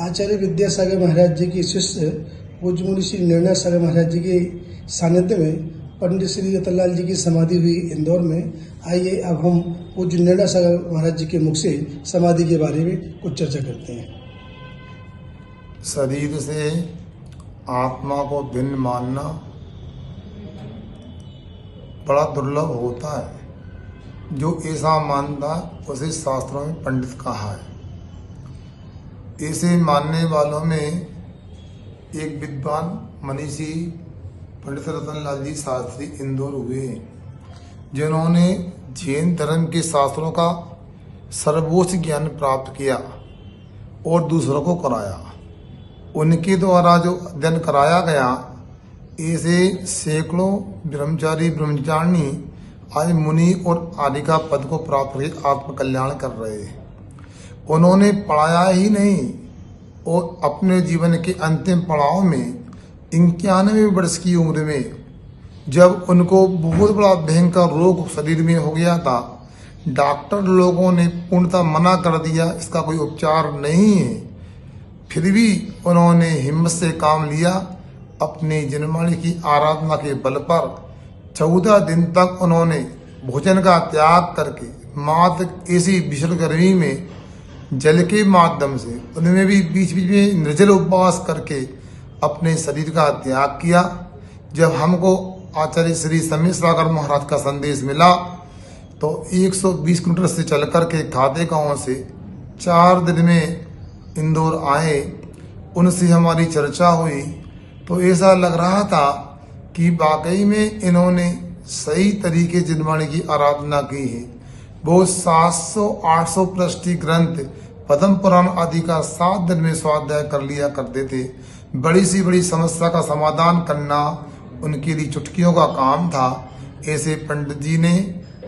आचार्य विद्यासागर महाराज जी की शिष्य पूज्य मुनि श्री निर्णय सागर महाराज जी के सानिध्य में पंडित श्री रतनलाल जी की समाधि हुई इंदौर में। आइए अब हम पूज्य निर्णय सागर महाराज जी के मुख से समाधि के बारे में कुछ चर्चा करते हैं। शरीर से आत्मा को भिन्न मानना बड़ा दुर्लभ होता है। जो ऐसा मानता है उसे शास्त्रों में पंडित कहा है। ऐसे मानने वालों में एक विद्वान मनीषी पंडित रतनलाल जी शास्त्री इंदौर हुए, जिन्होंने जैन धर्म के शास्त्रों का सर्वोच्च ज्ञान प्राप्त किया और दूसरों को कराया। उनके द्वारा जो अध्ययन कराया गया, ऐसे सैकड़ों ब्रह्मचारी ब्रह्मचारिणी आज मुनि और आदि का पद को प्राप्त कर आत्मकल्याण कर रहे हैं। उन्होंने पढ़ाया ही नहीं और अपने जीवन के अंतिम पड़ाव में 91 वर्ष की उम्र में जब उनको बहुत बड़ा भयंकर रोग शरीर में हो गया था, डॉक्टर लोगों ने पूर्णतः मना कर दिया, इसका कोई उपचार नहीं है। फिर भी उन्होंने हिम्मत से काम लिया। अपनी जन्माणी की आराधना के बल पर 14 दिन तक उन्होंने भोजन का त्याग करके मात्र ऐसी भीषण गर्मी में जल के माध्यम से, उनमें भी बीच बीच में निर्जल उपवास करके अपने शरीर का त्याग किया। जब हमको आचार्य श्री समीर सागर महाराज का संदेश मिला तो 120 किलोमीटर से चल करके खाते गांव से 4 दिन में इंदौर आए। उनसे हमारी चर्चा हुई तो ऐसा लग रहा था कि वाकई में इन्होंने सही तरीके जिनवाणी की आराधना की है। वो 700-800 पृष्ठी ग्रंथ पद्म पुराण आदि का 7 दिन में स्वाध्याय कर लिया करते थे। बड़ी सी बड़ी समस्या का समाधान करना उनके लिए चुटकियों का काम था। ऐसे पंडित जी ने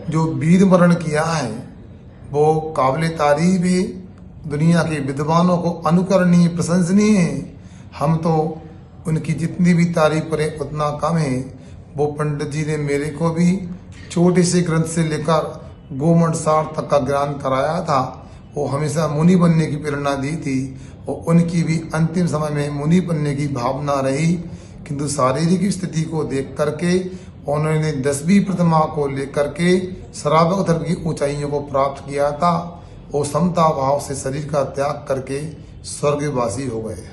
जो वीर वरण किया है वो काबिल तारीफ है, दुनिया के विद्वानों को अनुकरणीय प्रशंसनीय है। हम तो उनकी जितनी भी तारीफ करें उतना कम है। वो पंडित जी ने मेरे को भी छोटे से ग्रंथ से लेकर गोमंड सार तक का ज्ञान कराया था। वो हमेशा मुनि बनने की प्रेरणा दी थी और उनकी भी अंतिम समय में मुनि बनने की भावना रही, किंतु शारीरिक स्थिति को देख करके उन्होंने 10वीं प्रतिमा को लेकर के श्रावक धर्म की ऊंचाइयों को प्राप्त किया था और समता भाव से शरीर का त्याग करके स्वर्गवासी हो गए।